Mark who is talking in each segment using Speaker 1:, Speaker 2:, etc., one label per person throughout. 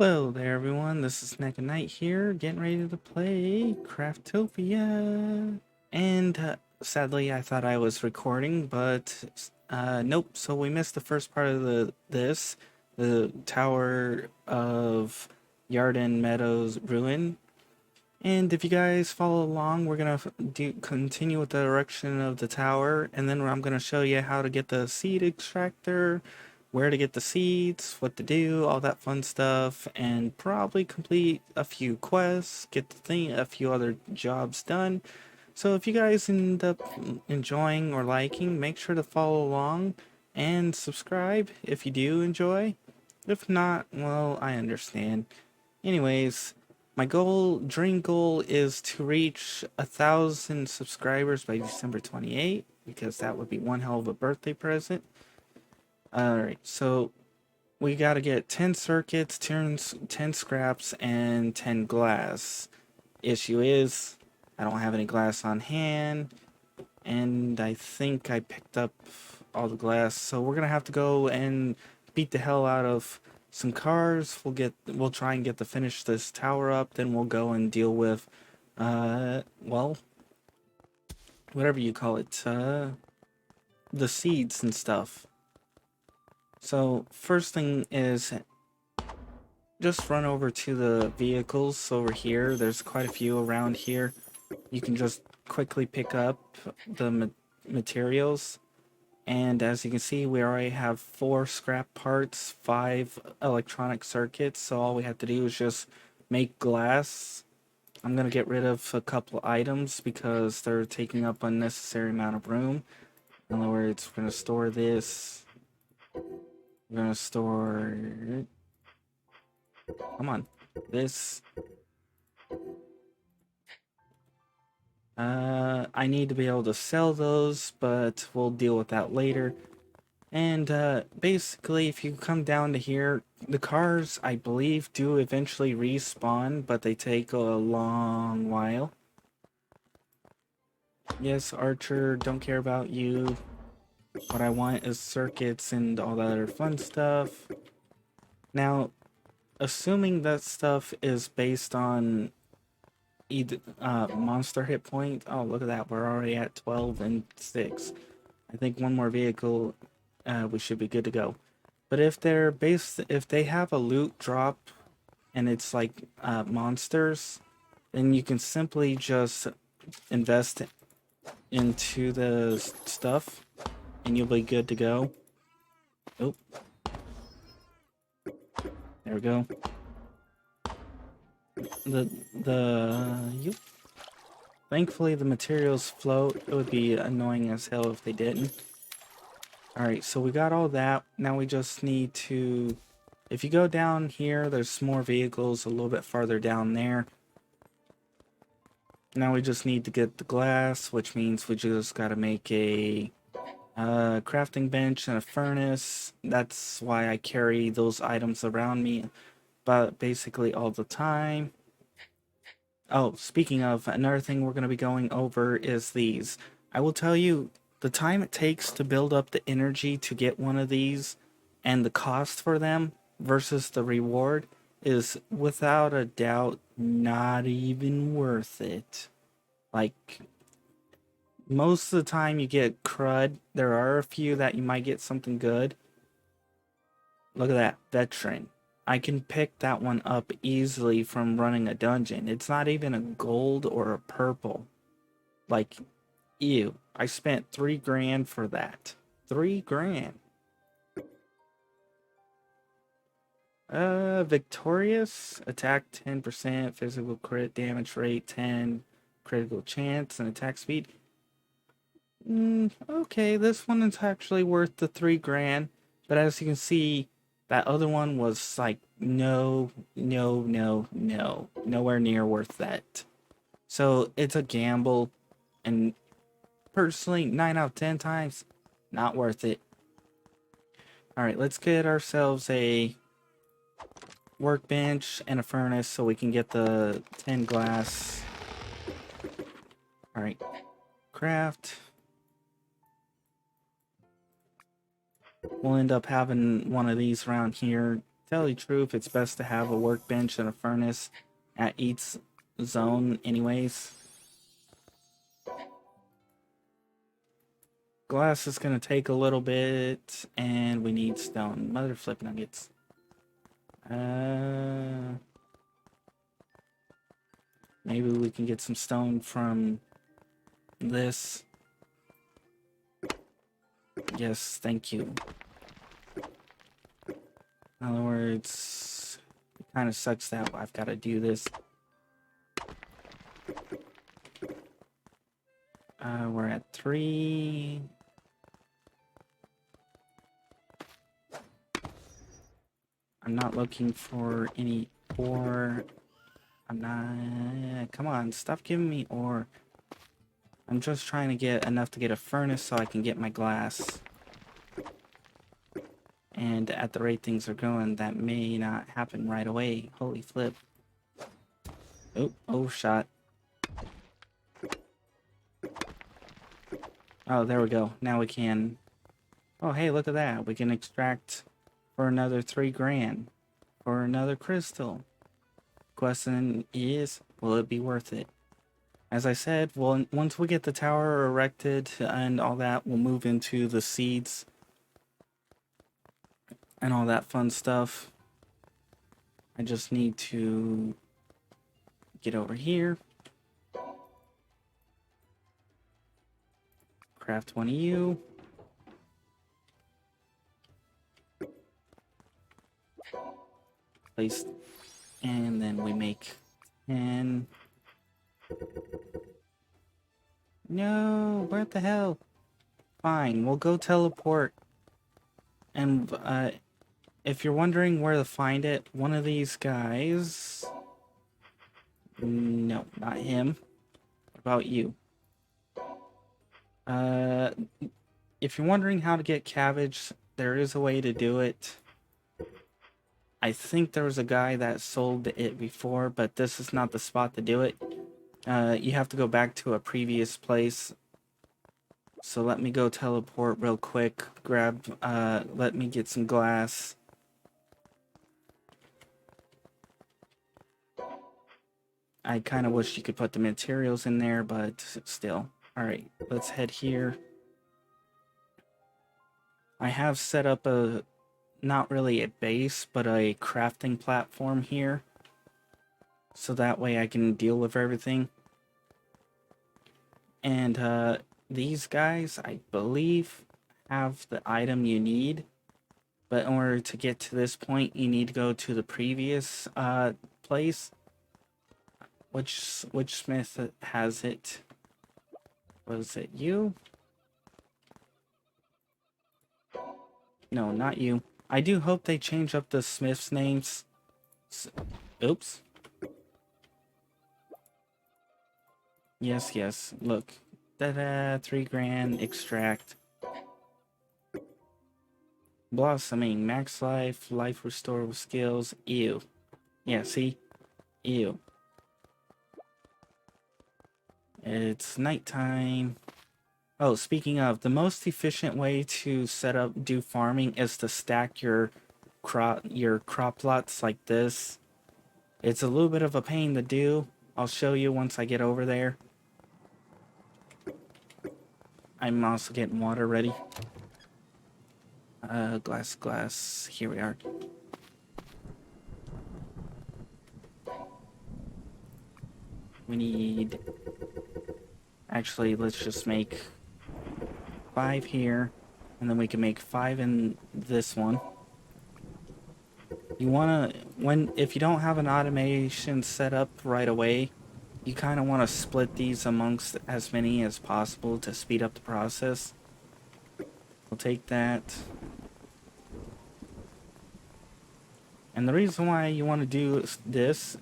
Speaker 1: Hello there, everyone. This is Neko here, getting ready to play Craftopia. And sadly, I thought I was recording, but nope. So we missed the first part of the Tower of Yarden Meadows Ruin. And if you guys follow along, we're gonna continue with the erection of the tower, and then I'm gonna show you how to get the seed extractor, where to get the seeds, what to do, all that fun stuff, and probably complete a few quests, get a few other jobs done. So if you guys end up enjoying or liking, make sure to follow along and subscribe if you do enjoy. If not, well, I understand. Anyways, my dream goal is to reach 1,000 subscribers by December 28th, because that would be one hell of a birthday present. Alright, so we gotta get 10 circuits, 10 scraps, and 10 glass. Issue is, I don't have any glass on hand, and I think I picked up all the glass, so we're gonna have to go and beat the hell out of some cars. We'll try and finish this tower up, then we'll go and deal with well, whatever you call it, the seeds and stuff. So first thing is just run over to the vehicles over here. There's quite a few around here. You can just quickly pick up the materials. And as you can see, we already have 4 scrap parts, 5 electronic circuits, so all we have to do is just make glass. I'm going to get rid of a couple items because they're taking up unnecessary amount of room. In other words, we're going to store this. We're going to store... Come on. This. I need to be able to sell those, but we'll deal with that later. And basically, if you come down to here, the cars, I believe, do eventually respawn, but they take a long while. Yes, Archer, don't care about you. What I want is circuits and all that other fun stuff. Now, assuming that stuff is based on either monster hit point. Oh, look at that. We're already at 12 and 6. I think one more vehicle, we should be good to go. But if they have a loot drop and it's like monsters, then you can simply just invest into the stuff and you'll be good to go. Oh, there we go. Yep. Thankfully the materials float. It would be annoying as hell if they didn't. Alright, so we got all that. Now we just need to... If you go down here, there's more vehicles a little bit farther down there. Now we just need to get the glass, which means we just gotta make a crafting bench and a furnace. That's why I carry those items around me, but basically all the time. Oh, speaking of, another thing we're going to be going over is these. I will tell you, the time it takes to build up the energy to get one of these and the cost for them versus the reward is without a doubt not even worth it. Like, most of the time you get crud. There are a few that you might get something good. Look at that, veteran. I can pick that one up easily from running a dungeon. It's not even a gold or a purple. Like, ew. I spent 3 grand for that. 3 grand. Victorious. Attack 10%, physical crit damage rate 10, critical chance, and attack speed. Okay, this one is actually worth the 3 grand. But as you can see, that other one was like, no, nowhere near worth that. So it's a gamble, and personally, 9 out of 10 times, not worth it. Alright, let's get ourselves a workbench and a furnace so we can get the 10 glass. Alright, craft. We'll end up having one of these around here tell you the truth, it's best to have a workbench and a furnace at each zone anyways. Glass is going to take a little bit, and we need stone. Mother flip nuggets. Maybe we can get some stone from this. Yes, thank you. In other words, it kind of sucks that I've got to do this. We're at 3. I'm not looking for any ore. I'm not... Come on, stop giving me ore. I'm just trying to get enough to get a furnace so I can get my glass. And at the rate things are going, that may not happen right away. Holy flip. Oh, shot. Oh, there we go. Now we can... Oh, hey, look at that. We can extract for another 3 grand. For another crystal. Question is, will it be worth it? As I said, well, once we get the tower erected and all that, we'll move into the seeds and all that fun stuff. I just need to get over here. Craft one of you. Place, and then we make 10. No, what the hell? Fine, we'll go teleport. And if you're wondering where to find it, one of these guys... No, not him. What about you? If you're wondering how to get cabbage, there is a way to do it. I think there was a guy that sold it before, but this is not the spot to do it. You have to go back to a previous place. So let me go teleport real quick. Let me get some glass. I kind of wish you could put the materials in there, but still. Alright, let's head here. I have set up a, not really a base, but a crafting platform here. So that way I can deal with everything. And these guys, I believe, have the item you need. But in order to get to this point, you need to go to the previous place. Which smith has it? Was it you? No, not you. I do hope they change up the smith's names. Oops. Yes. Look. Da-da, 3 grand, extract. Blossoming, max life, life restore with skills. Ew. Yeah, see? Ew. It's nighttime. Oh, speaking of, the most efficient way to do farming is to stack your crop lots like this. It's a little bit of a pain to do. I'll show you once I get over there. I'm also getting water ready. Glass. Here we are. We need... Actually, let's just make 5 here, and then we can make 5 in this one. You wanna, if you don't have an automation set up right away, you kind of want to split these amongst as many as possible to speed up the process. We'll take that. And the reason why you want to do this,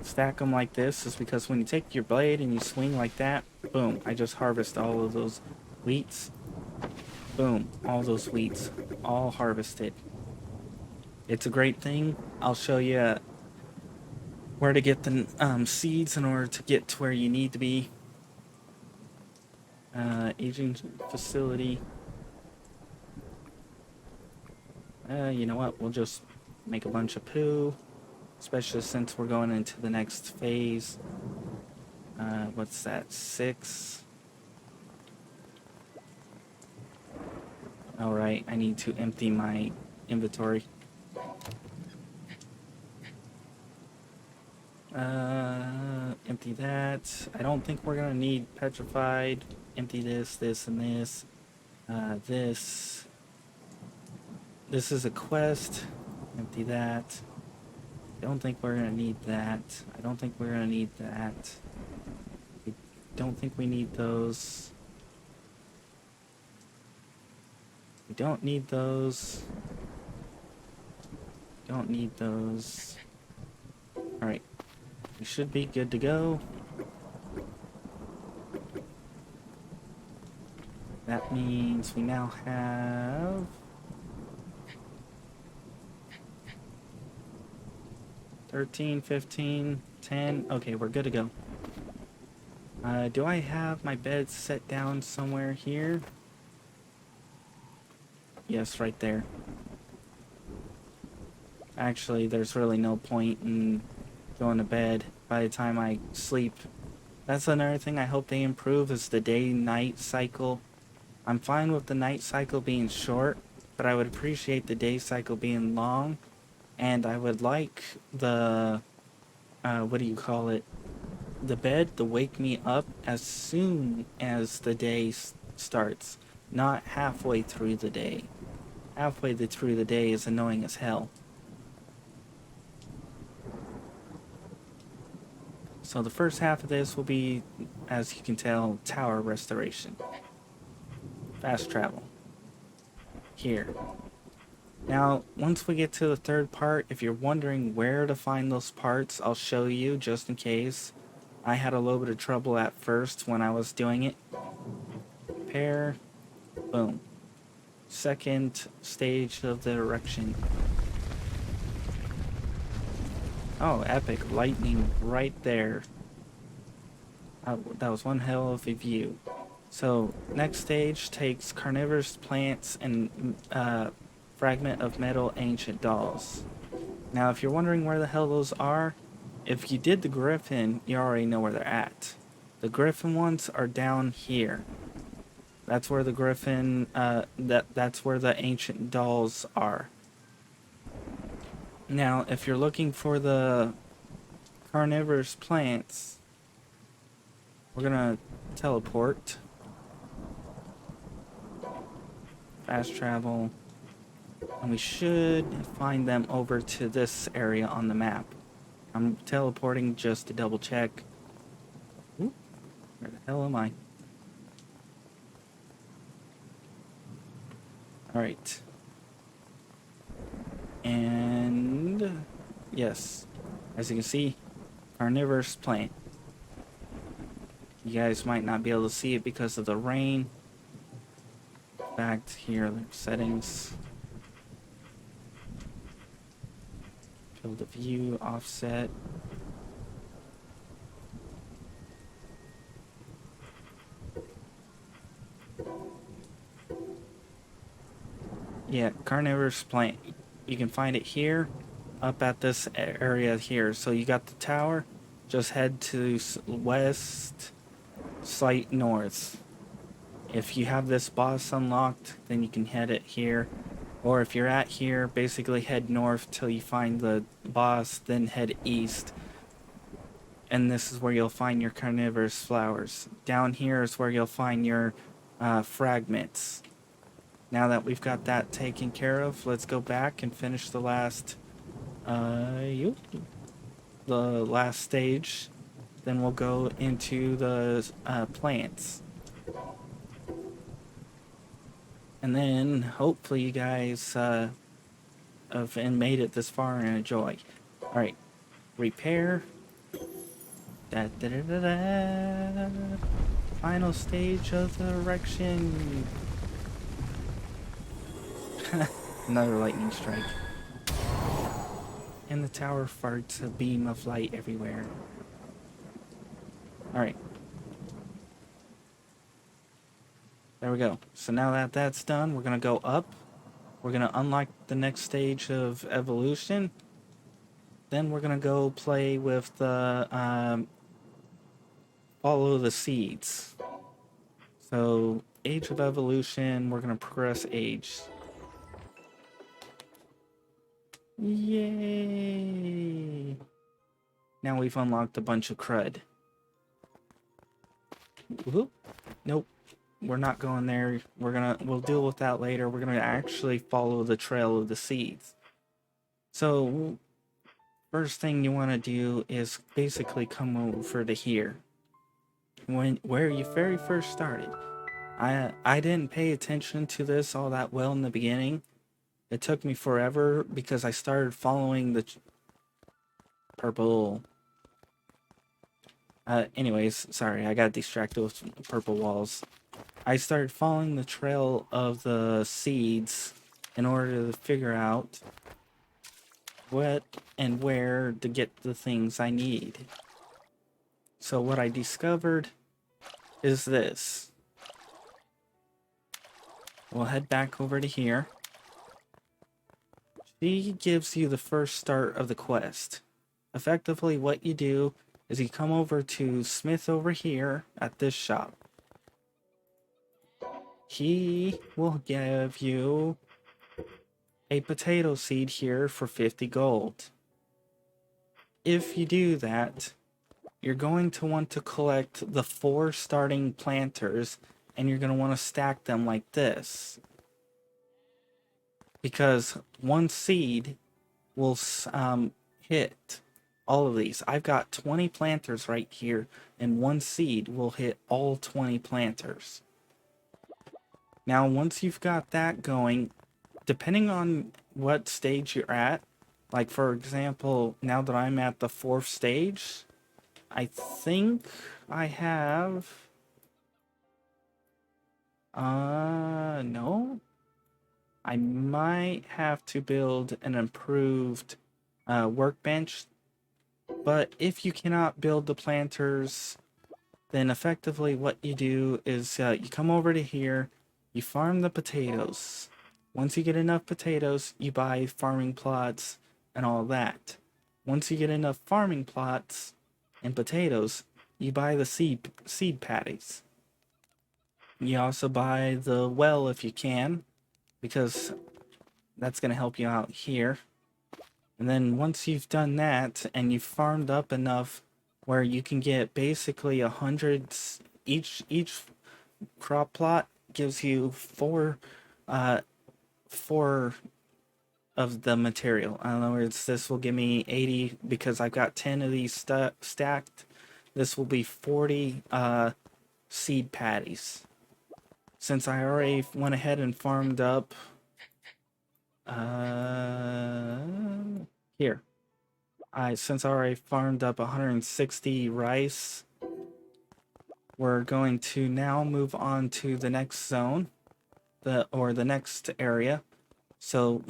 Speaker 1: stack them like this, is because when you take your blade and you swing like that, boom, I just harvest all of those wheats. Boom, all those wheats, all harvested. It's a great thing. I'll show you where to get the seeds in order to get to where you need to be. Aging facility. You know what? We'll just make a bunch of poo, especially since we're going into the next phase. What's that? 6. Alright, I need to empty my inventory. Empty that. I don't think we're gonna need petrified. Empty this, this, and this. This. This is a quest. Empty that. Don't think we're gonna need that. I don't think we're gonna need that. I don't think we need those. We don't need those. Don't need those. Alright. We should be good to go. That means we now have 13, 15, 10. Okay, we're good to go. Do I have my bed set down somewhere here? Yes, right there. Actually, there's really no point in going to bed by the time I sleep. That's another thing I hope they improve is the day-night cycle. I'm fine with the night cycle being short, but I would appreciate the day cycle being long. And I would like the, what do you call it? The bed to wake me up as soon as the day starts, not halfway through the day. Halfway through the day is annoying as hell. So the first half of this will be, as you can tell, tower restoration. Fast travel. Here. Now, once we get to the third part, if you're wondering where to find those parts, I'll show you just in case. I had a little bit of trouble at first when I was doing it. Repair. Boom. Second stage of the erection. Oh, epic. Lightning right there. That was one hell of a view. So, next stage takes carnivorous plants and fragment of metal ancient dolls. Now, if you're wondering where the hell those are, if you did the griffin, you already know where they're at. The griffin ones are down here. That's where the griffin, that's where the ancient dolls are. Now, if you're looking for the carnivorous plants, we're gonna teleport. Fast travel. And we should find them over to this area on the map. I'm teleporting just to double check. Ooh, where the hell am I? Alright. And yes, as you can see, carnivorous plant. You guys might not be able to see it because of the rain. Back here, settings. Field of view, offset. Yeah, carnivorous plant. You can find it here, up at this area here. So you got the tower, just head to west, slight north. If you have this boss unlocked, then you can head it here. Or if you're at here, basically head north till you find the boss, then head east. And this is where you'll find your carnivorous flowers. Down here is where you'll find your fragments. Now that we've got that taken care of, let's go back and finish the last stage. Then we'll go into the plants. And then hopefully you guys have made it this far and enjoy. Alright, repair. Da, da, da, da, da. Final stage of the erection. Another lightning strike. And the tower farts a beam of light everywhere. Alright. There we go. So now that that's done, we're going to go up. We're gonna unlock the next stage of evolution. Then we're gonna go play with the follow the seeds. So age of evolution, we're gonna progress age. Yay! Now we've unlocked a bunch of crud. Whoop. Nope. We're not going there. We'll deal with that later. We're gonna actually follow the trail of the seeds. So first thing you want to do is basically come over to here. Where you very first started. I didn't pay attention to this all that well in the beginning. It took me forever because I started following the purple. Anyways, sorry, I got distracted with purple walls. I started following the trail of the seeds in order to figure out what and where to get the things I need. So what I discovered is this. We'll head back over to here. She gives you the first start of the quest. Effectively, what you do is you come over to Smith over here at this shop. He will give you a potato seed here for 50 gold. If you do that, you're going to want to collect the 4 starting planters and you're going to want to stack them like this. Because one seed will hit all of these. I've got 20 planters right here, and one seed will hit all 20 planters. Now, once you've got that going, depending on what stage you're at, like for example, now that I'm at the 4th stage, I think I have... no? I might have to build an improved workbench, but if you cannot build the planters, then effectively what you do is you come over to here, you farm the potatoes. Once you get enough potatoes, you buy farming plots and all that. Once you get enough farming plots and potatoes, you buy the seed patties. You also buy the well if you can, because that's going to help you out here. And then once you've done that and you've farmed up enough where you can get basically 100 each crop plot gives you 4 of the material. In other words, this will give me 80 because I've got 10 of these stacked. This will be 40 seed patties. Since I already went ahead and farmed up here. Since I already farmed up 160 rice, we're going to now move on to the next zone, the next area. So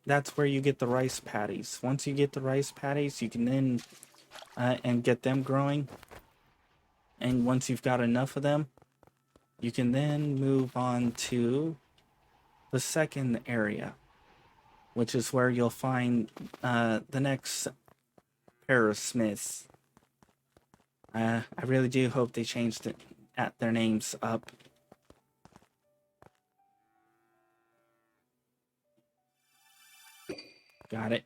Speaker 1: that's where you get the rice patties. Once you get the rice patties, you can then and get them growing. And once you've got enough of them, you can then move on to the second area, which is where you'll find the next pair of smiths. I really do hope they changed their names up. Got it.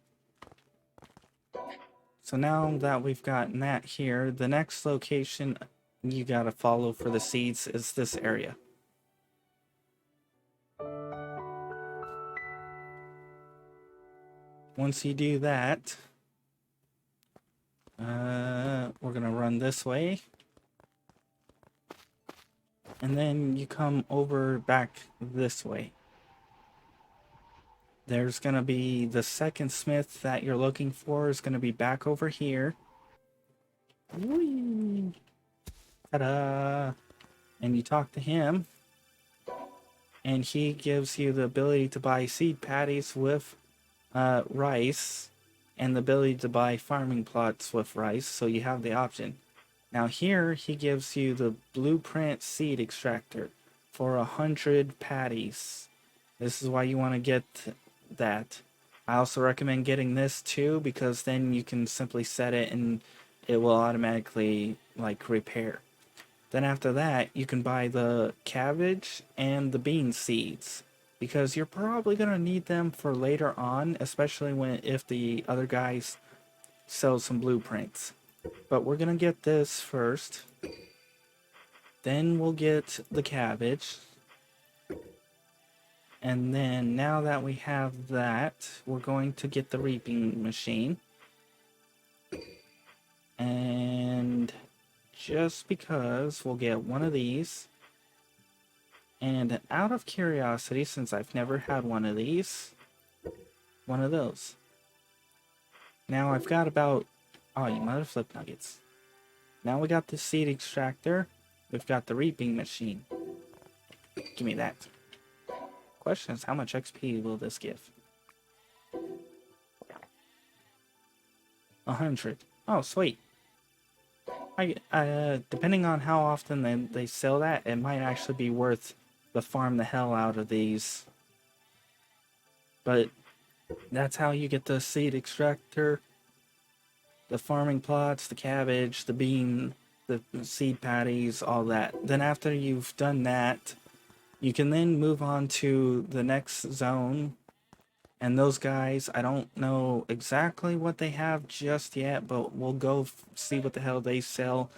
Speaker 1: So now that we've gotten that here, the next location you gotta follow for the seeds is this area. Once you do that, we're gonna run this way. And then you come over back this way. There's gonna be the second smith that you're looking for is gonna be back over here. Whee! Ta-da! And you talk to him, and he gives you the ability to buy seed patties with rice, and the ability to buy farming plots with rice, so you have the option. Now here, he gives you the blueprint seed extractor for 100 patties. This is why you want to get that. I also recommend getting this too, because then you can simply set it and it will automatically like repair. Then after that, you can buy the cabbage and the bean seeds, because you're probably going to need them for later on, especially when if the other guys sell some blueprints. But we're going to get this first. Then we'll get the cabbage. And then now that we have that, we're going to get the reaping machine. And just because, we'll get one of these. And out of curiosity, since I've never had one of these, one of those. Now I've got about... Oh, you mother flip nuggets. Now we got the seed extractor. We've got the reaping machine. Give me that. Question is, how much XP will this give? 100. Oh, sweet. Depending on how often they sell that, it might actually be worth the farm the hell out of these. But that's how you get the seed extractor, the farming plots, the cabbage, the bean, the seed patties, all that. Then after you've done that, you can then move on to the next zone. And those guys, I don't know exactly what they have just yet, but we'll go see what the hell they sell.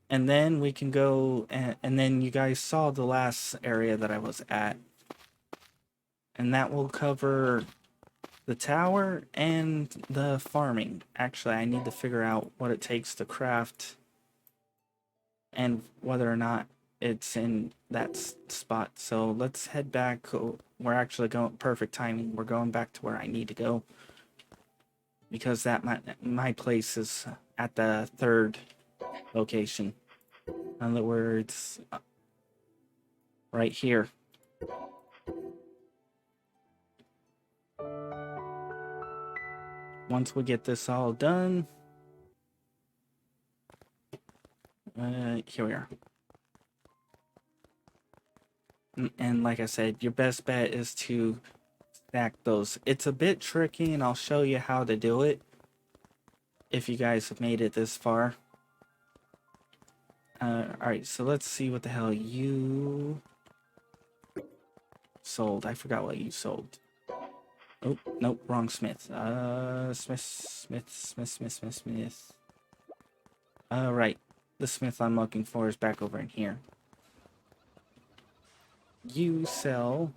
Speaker 1: And then we can go, and then you guys saw the last area that I was at. And that will cover the tower and the farming. Actually, I need to figure out what it takes to craft and whether or not it's in that spot. So let's head back. We're actually going, perfect timing. We're going back to where I need to go, because that my place is at the third location. In other words, right here. Once we get this all done, here we are. And like I said, your best bet is to stack those. It's a bit tricky, and I'll show you how to do it if you guys have made it this far. Alright, so let's see what the hell you sold. I forgot what you sold. Oh, nope, wrong Smith. Smith. Right. The Smith I'm looking for is back over in here. You sell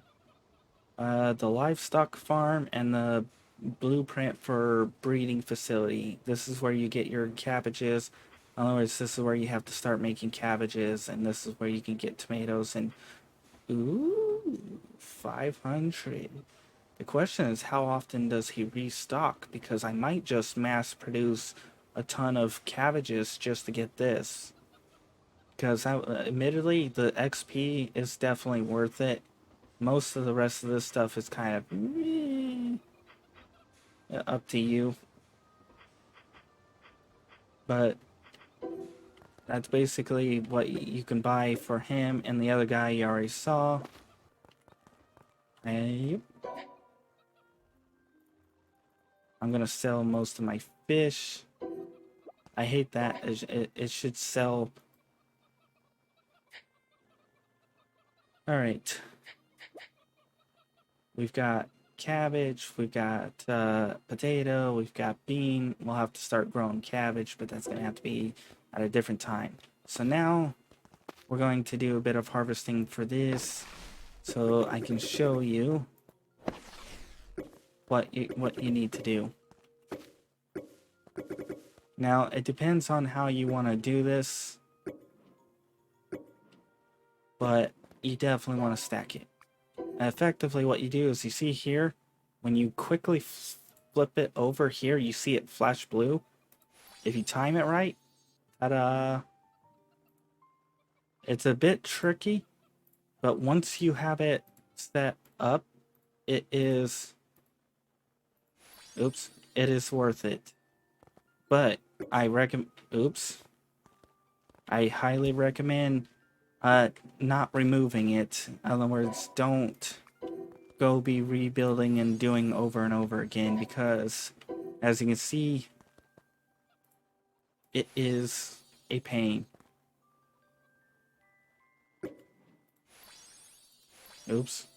Speaker 1: the livestock farm and the blueprint for breeding facility. This is where you get your cabbages. In other words, this is where you have to start making cabbages, and this is where you can get tomatoes. And ooh, 500. The question is, how often does he restock? Because I might just mass produce a ton of cabbages just to get this. Because admittedly, the XP is definitely worth it. Most of the rest of this stuff is kind of up to you. But that's basically what you can buy for him, and the other guy you already saw. Yep. I'm gonna sell most of my fish. I hate that. It should sell. Alright. We've got cabbage, we've got potato, we've got bean. We'll have to start growing cabbage, but that's going to have to be at a different time. So now we're going to do a bit of harvesting for this, so I can show you what you need to do. Now, it depends on how you want to do this, but you definitely want to stack it. Effectively, what you do is, you see here, when you quickly flip it over here, you see it flash blue. If you time it right, ta-da! It's a bit tricky, but once you have it set up, it is worth it. But I highly recommend not removing it. In other words, don't go be rebuilding and doing over and over again, because as you can see, it is a pain. Oops.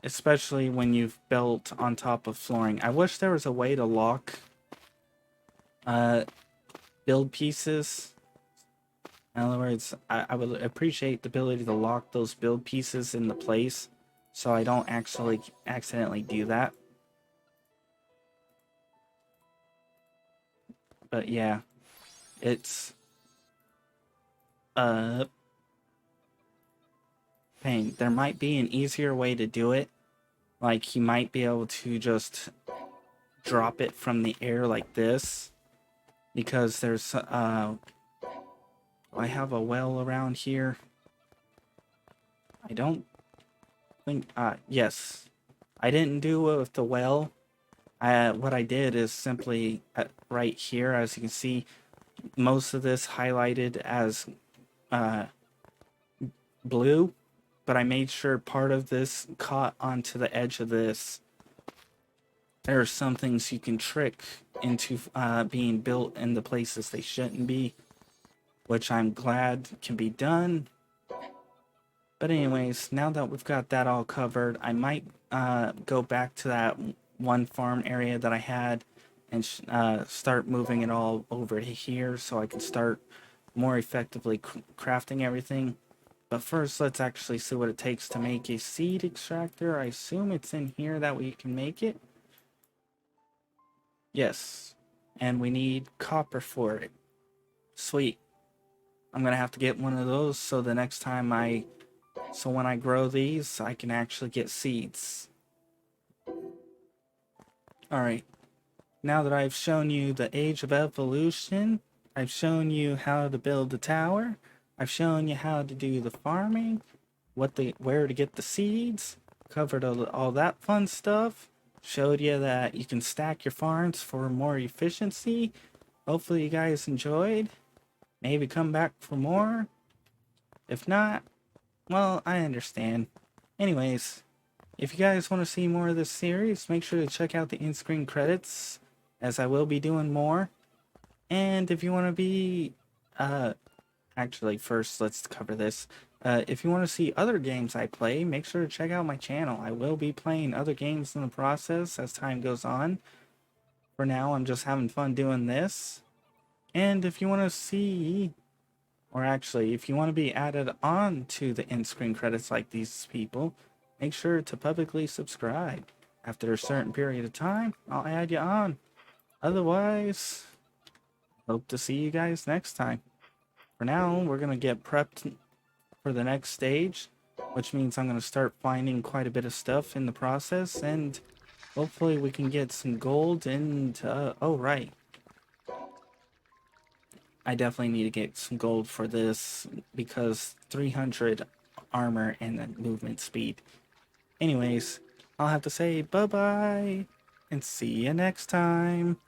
Speaker 1: Especially when you've built on top of flooring. I wish there was a way to lock build pieces. In other words, I would appreciate the ability to lock those build pieces into place so I don't actually accidentally do that. But yeah, it's pain. There might be an easier way to do it. Like you might be able to just drop it from the air like this, because there's I have a well around here. I don't think yes. I didn't do it with the well. What I did is simply right here, as you can see, most of this highlighted as blue, but I made sure part of this caught onto the edge of this. There are some things you can trick into being built in the places they shouldn't be, which I'm glad can be done. But anyways, now that we've got that all covered, I might go back to that one farm area that I had and start moving it all over to here so I can start more effectively crafting everything. But first, let's actually see what it takes to make a seed extractor. I assume it's in here that we can make it. Yes. And we need copper for it. Sweet. I'm going to have to get one of those so the next time so when I grow these, I can actually get seeds. Alright. Now that I've shown you the age of evolution, I've shown you how to build the tower, I've shown you how to do the farming, where to get the seeds, covered all that fun stuff, showed you that you can stack your farms for more efficiency. Hopefully you guys enjoyed. Maybe come back for more. If not, well, I understand. Anyways, if you guys want to see more of this series, make sure to check out the in-screen credits, as I will be doing more. And if you want to be, actually, first, let's cover this. If you want to see other games I play, make sure to check out my channel. I will be playing other games in the process as time goes on. For now, I'm just having fun doing this. And if you want to see, or actually, if you want to be added on to the in-screen credits like these people, make sure to publicly subscribe. After a certain period of time, I'll add you on. Otherwise, hope to see you guys next time. For now, we're going to get prepped for the next stage, which means I'm going to start finding quite a bit of stuff in the process, and hopefully we can get some gold and, oh right. I definitely need to get some gold for this, because 300 armor and movement speed. Anyways, I'll have to say bye-bye, and see you next time.